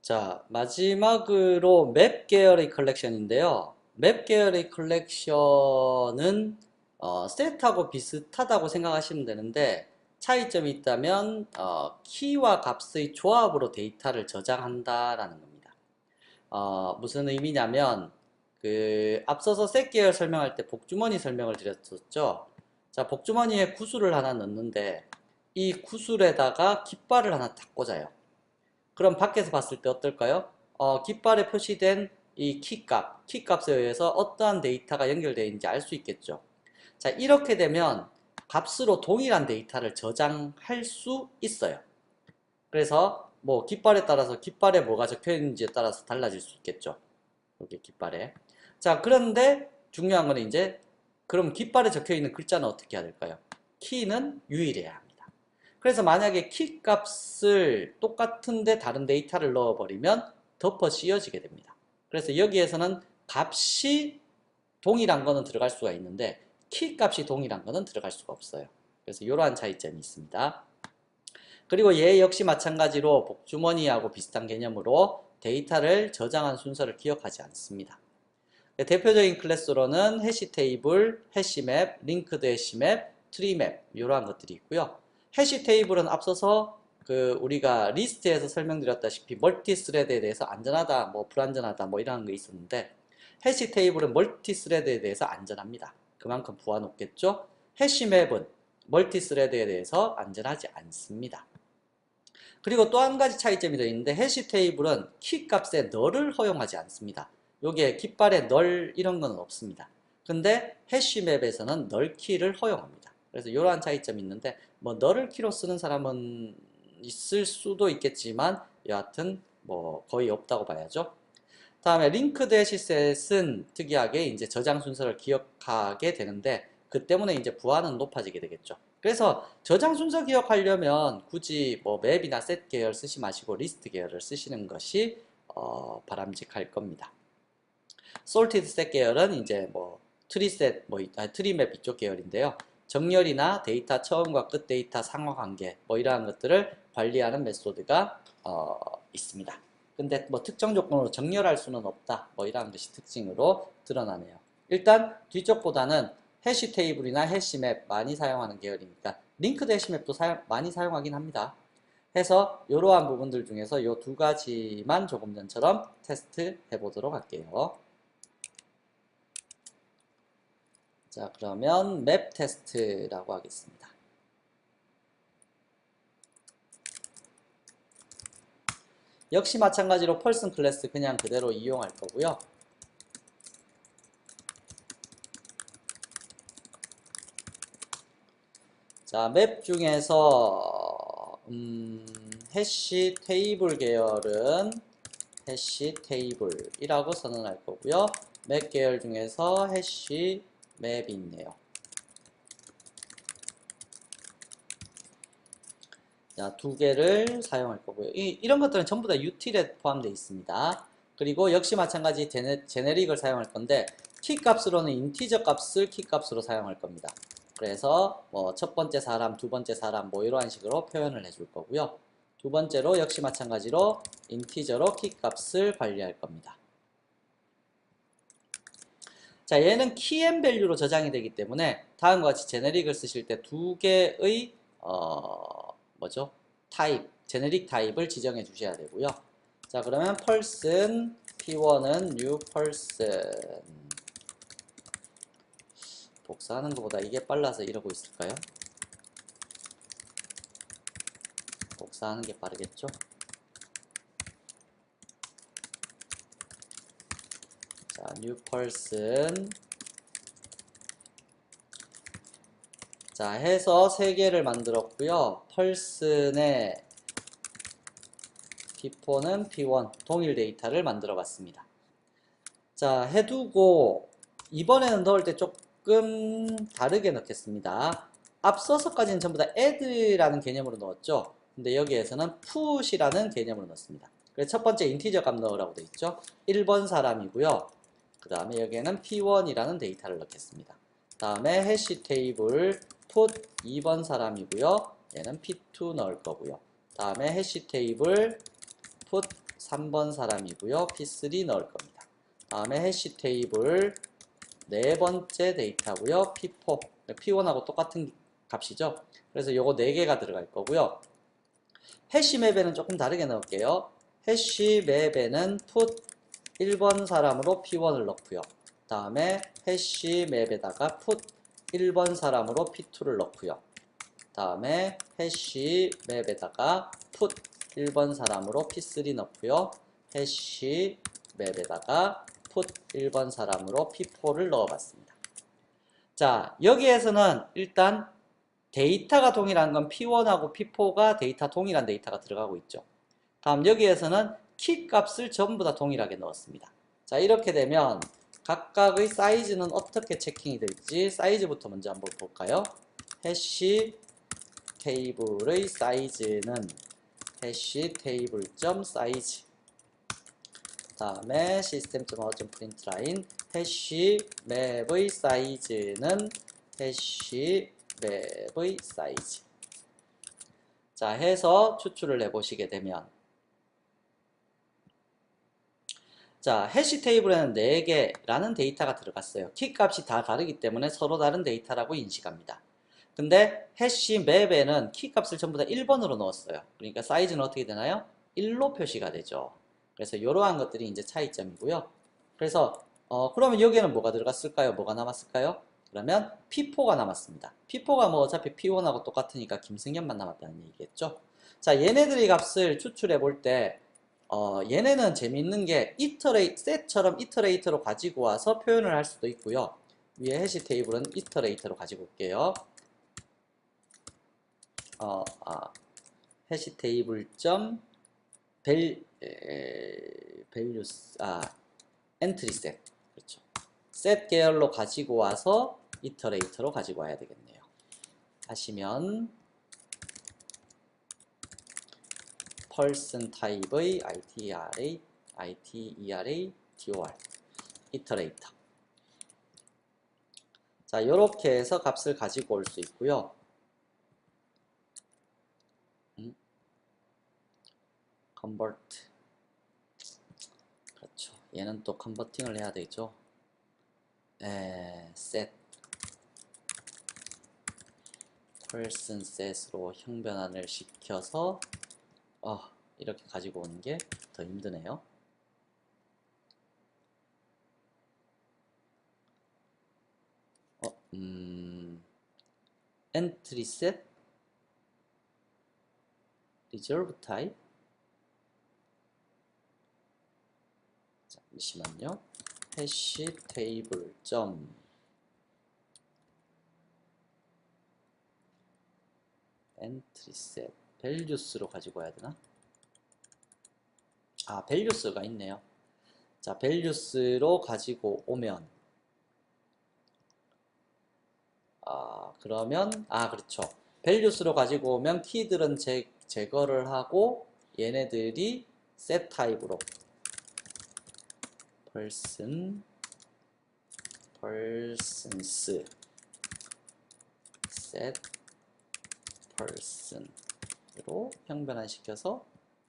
자, 마지막으로 맵 계열의 컬렉션인데요. 맵 계열의 컬렉션은 셋하고 비슷하다고 생각하시면 되는데 차이점이 있다면 키와 값의 조합으로 데이터를 저장한다라는 겁니다. 무슨 의미냐면 앞서서 셋 계열 설명할 때 복주머니 설명을 드렸었죠. 자, 복주머니에 구슬을 하나 넣는데 이 구슬에다가 깃발을 하나 딱 꽂아요. 그럼 밖에서 봤을 때 어떨까요? 깃발에 표시된 이 키값에 의해서 어떠한 데이터가 연결되어 있는지 알 수 있겠죠. 자, 이렇게 되면 값으로 동일한 데이터를 저장할 수 있어요. 그래서 뭐 깃발에 따라서 깃발에 뭐가 적혀 있는지에 따라서 달라질 수 있겠죠. 여기 깃발에. 자, 그런데 중요한 거는 이제 그럼 깃발에 적혀 있는 글자는 어떻게 해야 될까요? 키는 유일해야 합니다. 그래서 만약에 키 값을 똑같은데 다른 데이터를 넣어버리면 덮어 씌워지게 됩니다. 그래서 여기에서는 값이 동일한 거는 들어갈 수가 있는데 키 값이 동일한 거는 들어갈 수가 없어요. 그래서 이러한 차이점이 있습니다. 그리고 얘 역시 마찬가지로 복주머니하고 비슷한 개념으로 데이터를 저장한 순서를 기억하지 않습니다. 대표적인 클래스로는 해시 테이블, 해시맵, 링크드 해시맵, 트리맵 이러한 것들이 있고요. 해시 테이블은 앞서서 우리가 리스트에서 설명드렸다시피 멀티 스레드에 대해서 안전하다, 뭐 불안전하다, 뭐 이런 게 있었는데 해시 테이블은 멀티 스레드에 대해서 안전합니다. 그만큼 부하 높겠죠? 해시맵은 멀티 스레드에 대해서 안전하지 않습니다. 그리고 또 한 가지 차이점이 더 있는데 해시 테이블은 키 값에 널을 허용하지 않습니다. 요게 깃발에 널 이런 건 없습니다. 근데 해시맵에서는 널 키를 허용합니다. 그래서 이러한 차이점이 있는데 뭐 널을 키로 쓰는 사람은 있을 수도 있겠지만 여하튼 뭐 거의 없다고 봐야죠. 다음에 링크드 해시셋은 특이하게 이제 저장 순서를 기억하게 되는데 그 때문에 이제 부하는 높아지게 되겠죠. 그래서 저장 순서 기억하려면 굳이 뭐 맵이나 셋 계열 쓰지 마시고 리스트 계열을 쓰시는 것이 바람직할 겁니다. 솔티드 셋 계열은 이제 뭐 트리셋, 트리맵 이쪽 계열인데요. 정렬이나 데이터 처음과 끝 데이터 상호 관계 뭐 이러한 것들을 관리하는 메소드가 있습니다. 근데 뭐 특정 조건으로 정렬할 수는 없다. 뭐 이러한 것이 특징으로 드러나네요. 일단 뒤쪽보다는 해시 테이블이나 해시맵 많이 사용하는 계열이니까 링크드 해시맵도 많이 사용하긴 합니다. 해서 이러한 부분들 중에서 이 두 가지만 조금 전처럼 테스트 해보도록 할게요. 자, 그러면 맵 테스트라고 하겠습니다. 역시 마찬가지로 펄슨 클래스 그냥 그대로 이용할 거고요. 자, 맵 중에서 해시 테이블 계열은 해시 테이블이라고 선언할 거고요. 맵 계열 중에서 해시 맵이 있네요. 자, 두 개를 사용할 거고요. 이런 것들은 전부 다 util에 포함되어 있습니다. 그리고 역시 마찬가지 제네릭을 사용할 건데 키 값으로는 인티저 값을 키 값으로 사용할 겁니다. 그래서 뭐 첫 번째 사람, 두 번째 사람 뭐 이러한 식으로 표현을 해줄 거고요. 두 번째로 역시 마찬가지로 인티저로 키 값을 관리할 겁니다. 자, 얘는 키앤밸류로 저장이 되기 때문에 다음과 같이 제네릭을 쓰실 때 두 개의 타입, 제네릭 타입을 지정해 주셔야 되고요. 자, 그러면 person p1은 new person. 복사하는 것보다 이게 빨라서 이러고 있을까요? 복사하는 게 빠르겠죠? 자, new person. 자, 해서 세 개를 만들었고요. person의 p4는 p1 동일 데이터를 만들어 봤습니다. 자, 해두고 이번에는 넣을 때 조금 다르게 넣겠습니다. 앞서서까지는 전부 다 add라는 개념으로 넣었죠. 근데 여기에서는 put이라는 개념으로 넣습니다. 그래서 첫 번째 인티저 값 넣으라고 되어 있죠. 1번 사람이고요. 그 다음에 여기에는 p1이라는 데이터를 넣겠습니다. 다음에 해시 테이블 put 2번 사람이고요. 얘는 p2 넣을 거고요. 다음에 해시 테이블 put 3번 사람이고요. P3 넣을 겁니다. 다음에 해시 테이블 네 번째 데이터고요. P4, P1하고 똑같은 값이죠. 그래서 요거 4개가 들어갈 거고요. 해시 맵에는 조금 다르게 넣을게요. 해시 맵에는 put 1번 사람으로 P1을 넣고요. 다음에 해시 맵에다가 put 1번 사람으로 P2를 넣고요. 다음에 해시 맵에다가 put 1번 사람으로 P3 넣고요. 해시 맵에다가 put 1번 사람으로 P4를 넣어봤습니다. 자, 여기에서는 일단 데이터가 동일한 건 P1하고 P4가 데이터 동일한 데이터가 들어가고 있죠. 다음 여기에서는 키 값을 전부 다 동일하게 넣었습니다. 자, 이렇게 되면 각각의 사이즈는 어떻게 체킹이 될지 사이즈부터 먼저 한번 볼까요? 해시 테이블의 사이즈는 해시 테이블.사이즈 다음에 system.out.println 해시 맵의 사이즈는 해시 맵의 사이즈 자 해서 추출을 해보시게 되면 자 해시 테이블에는 4개라는 데이터가 들어갔어요. 키 값이 다 다르기 때문에 서로 다른 데이터라고 인식합니다. 근데 해시 맵에는 키 값을 전부 다 1번으로 넣었어요. 그러니까 사이즈는 어떻게 되나요? 1로 표시가 되죠. 그래서 이러한 것들이 이제 차이점이고요. 그래서 그러면 여기에는 뭐가 들어갔을까요? 뭐가 남았을까요? 그러면 P4가 남았습니다. P4가 뭐 어차피 P1하고 똑같으니까 김승현만 남았다는 얘기겠죠. 자, 얘네들의 값을 추출해 볼 때 얘네는 재밌는 게 set처럼 이터레이터로 가지고 와서 표현을 할 수도 있고요. 위에 해시 테이블은 이터레이터로 가지고 올게요. 해시 테이블 점 밸류스 엔트리 셋 그렇죠. 셋 계열로 가지고 와서 이터레이터로 가지고 와야 되겠네요. 하시면 person 타입의 itera dor 이터레이터 자 요렇게 해서 값을 가지고 올 수 있고요. convert 그렇죠. 얘는 또 컨버팅을 해야 되죠. set person set으로 형변환을 시켜서 이렇게 가지고 오는 게 더 힘드네요. entry set reserve type 잠시만요. 해시 테이블 점 엔트리 셋 values로 가지고 와야 되나? values가 있네요. 자, values로 가지고 오면 그러면 그렇죠. values로 가지고 오면 키들은 제거를 하고 얘네들이 set 타입으로 persons set person으로 형변환 시켜서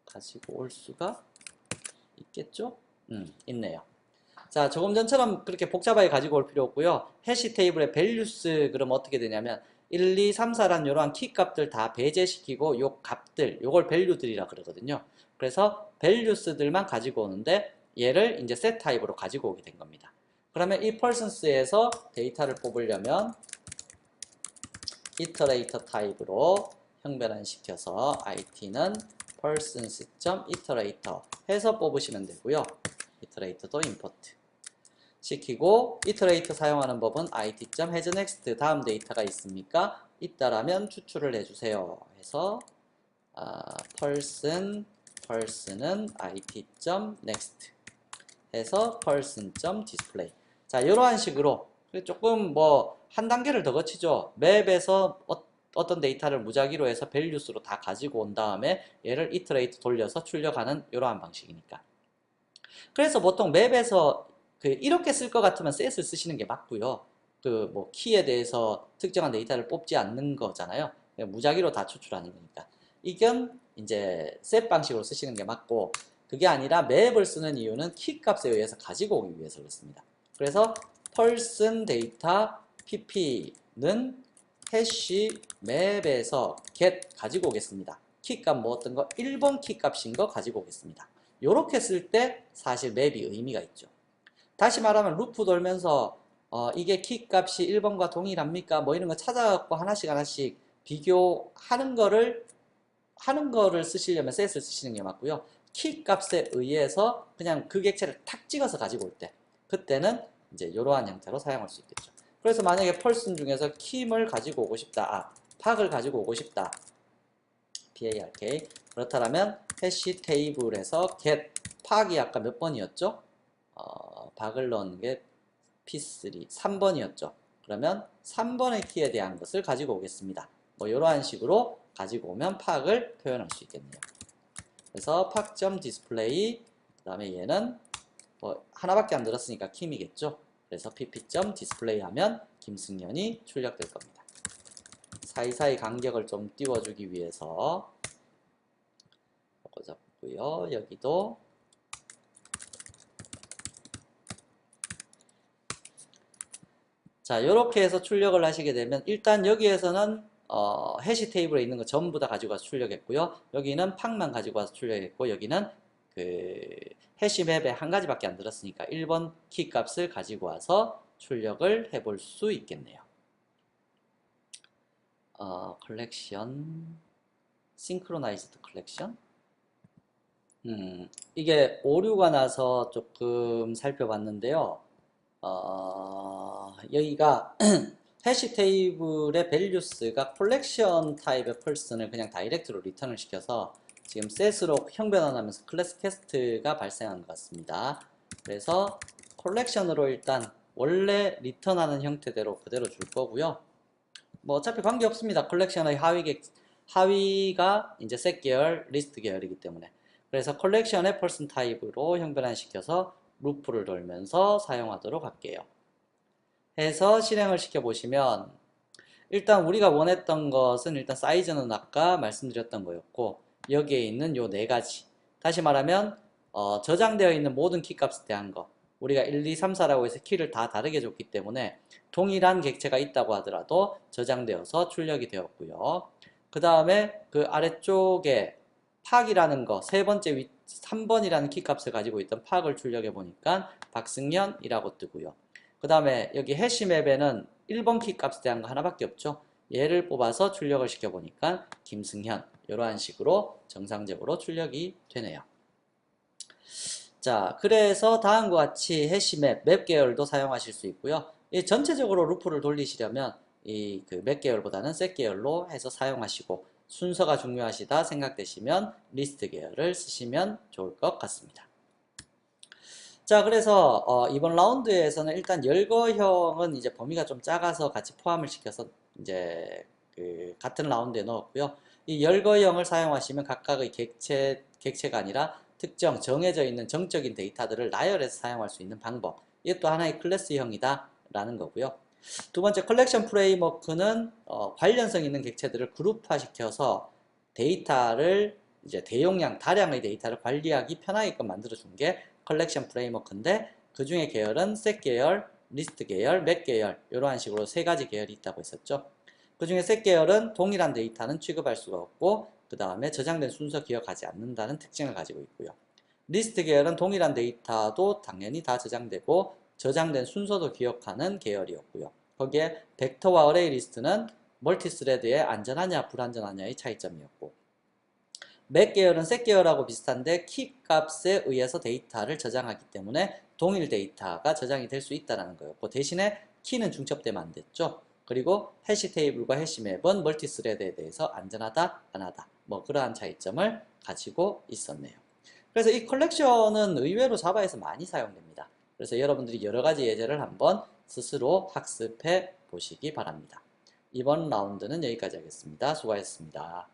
가지고 올 수가 있겠죠? 있네요. 자, 조금 전처럼 그렇게 복잡하게 가지고 올 필요 없고요. 해시 테이블의 values 그럼 어떻게 되냐면 1, 2, 3, 4란 이러한 키 값들 다 배제시키고 요 값들 요걸 value들이라 그러거든요. 그래서 values들만 가지고 오는데 얘를 이제 set 타입으로 가지고 오게 된 겁니다. 그러면 이 persons에서 데이터를 뽑으려면 iterator 타입으로 형변환 시켜서 it는 persons.iterator 해서 뽑으시면 되고요. iterator도 import 시키고 iterator 사용하는 법은 it.hasNext 다음 데이터가 있습니까? 있다라면 추출을 해주세요. 해서 person은 it.next 해서 person.display 자 이러한 식으로 조금 뭐 한 단계를 더 거치죠. 맵에서 어떤 데이터를 무작위로 해서 values로 다 가지고 온 다음에 얘를 iterate 돌려서 출력하는 이러한 방식이니까. 그래서 보통 맵에서 이렇게 쓸 것 같으면 set을 쓰시는 게 맞고요. 뭐 키에 대해서 특정한 데이터를 뽑지 않는 거잖아요. 무작위로 다 추출하는 거니까. 이건 이제 set 방식으로 쓰시는 게 맞고 그게 아니라 맵을 쓰는 이유는 키 값에 의해서 가지고 오기 위해서 그렇습니다. 그래서 person 데이터 pp는 해시 맵에서 get 가지고 오겠습니다. 키값 뭐 어떤 거 1번 키값인 거 가지고 오겠습니다. 요렇게 쓸 때 사실 맵이 의미가 있죠. 다시 말하면 루프 돌면서 이게 키값이 1번과 동일합니까? 뭐 이런 거 찾아갖고 하나씩 비교하는 거를 쓰시려면 셋을 쓰시는 게 맞고요. 키값에 의해서 그냥 그 객체를 탁 찍어서 가지고 올 때 그때는 이제 이러한 형태로 사용할 수 있겠죠. 그래서 만약에 펄슨 중에서 킴을 가지고 오고 싶다. 팍을 가지고 오고 싶다. PARK. 그렇다면 해시 테이블에서 get 팍이 아까 몇 번이었죠? 박을 넣은 게 P3, 3번이었죠. 그러면 3번의 키에 대한 것을 가지고 오겠습니다. 뭐 이러한 식으로 가지고 오면 팍을 표현할 수 있겠네요. 그래서 팍.display 그 다음에 얘는 뭐 하나밖에 안 들었으니까 킴이겠죠. 그래서 pp.display 하면 김승연이 출력될 겁니다. 사이사이 간격을 좀 띄워주기 위해서 이거 잡고요. 여기도 자, 이렇게 해서 출력을 하시게 되면 일단 여기에서는 해시 테이블에 있는 거 전부 다 가지고 와서 출력했고요. 여기는 팍만 가지고 와서 출력했고 여기는 그 해시 맵에 한 가지밖에 안 들었으니까 1번 키 값을 가지고 와서 출력을 해볼 수 있겠네요. 컬렉션 싱크로나이즈드 컬렉션 이게 오류가 나서 조금 살펴봤는데요. 여기가 해시 테이블의 밸류스가 콜렉션 타입의 펄슨을 그냥 다이렉트로 리턴을 시켜서 지금 셋으로 형변환하면서 클래스 캐스트가 발생한 것 같습니다. 그래서 콜렉션으로 일단 원래 리턴하는 형태대로 그대로 줄 거고요. 뭐 어차피 관계 없습니다. 컬렉션의 하위가 이제 셋 계열, 리스트 계열이기 때문에. 그래서 컬렉션의 펄슨 타입으로 형변환시켜서 루프를 돌면서 사용하도록 할게요. 해서 실행을 시켜보시면 일단 우리가 원했던 것은 일단 사이즈는 아까 말씀드렸던 거였고 여기에 있는 요 네 가지 다시 말하면 저장되어 있는 모든 키값에 대한 거 우리가 1, 2, 3, 4라고 해서 키를 다 다르게 줬기 때문에 동일한 객체가 있다고 하더라도 저장되어서 출력이 되었고요. 그 다음에 그 아래쪽에 팍이라는 거 세 번째 3번이라는 키값을 가지고 있던 팍을 출력해 보니까 박승현이라고 뜨고요. 그 다음에 여기 해시맵에는 1번 키값에 대한 거 하나밖에 없죠. 얘를 뽑아서 출력을 시켜 보니까 김승현 이러한 식으로 정상적으로 출력이 되네요. 자, 그래서 다음과 같이 해시맵, 맵 계열도 사용하실 수 있고요. 이 전체적으로 루프를 돌리시려면 이 그 맵 계열보다는 셋 계열로 해서 사용하시고 순서가 중요하시다 생각되시면 리스트 계열을 쓰시면 좋을 것 같습니다. 자, 그래서 이번 라운드에서는 일단 열거형은 이제 범위가 좀 작아서 같이 포함을 시켜서 이제 그 같은 라운드에 넣었고요. 이 열거형을 사용하시면 각각의 객체가 아니라 특정 정해져 있는 정적인 데이터들을 나열해서 사용할 수 있는 방법. 이것도 하나의 클래스형이다 라는 거고요. 두 번째 컬렉션 프레임워크는 관련성 있는 객체들을 그룹화시켜서 데이터를 이제 대용량, 다량의 데이터를 관리하기 편하게끔 만들어준 게 컬렉션 프레임워크인데 그 중에 계열은 셋 계열, 리스트 계열, 맵 계열 이러한 식으로 세 가지 계열이 있다고 했었죠. 그 중에 셋 계열은 동일한 데이터는 취급할 수가 없고 그 다음에 저장된 순서 기억하지 않는다는 특징을 가지고 있고요. 리스트 계열은 동일한 데이터도 당연히 다 저장되고 저장된 순서도 기억하는 계열이었고요. 거기에 벡터와 어레이 리스트는 멀티스레드의 안전하냐 불안전하냐의 차이점이었고 맵 계열은 셋 계열하고 비슷한데 키 값에 의해서 데이터를 저장하기 때문에 동일 데이터가 저장이 될 수 있다는 거였고 대신에 키는 중첩되면 안 됐죠. 그리고 해시 테이블과 해시 맵은 멀티스레드에 대해서 안전하다 안 하다 뭐 그러한 차이점을 가지고 있었네요. 그래서 이 컬렉션은 의외로 자바에서 많이 사용됩니다. 그래서 여러분들이 여러 가지 예제를 한번 스스로 학습해 보시기 바랍니다. 이번 라운드는 여기까지 하겠습니다. 수고하셨습니다.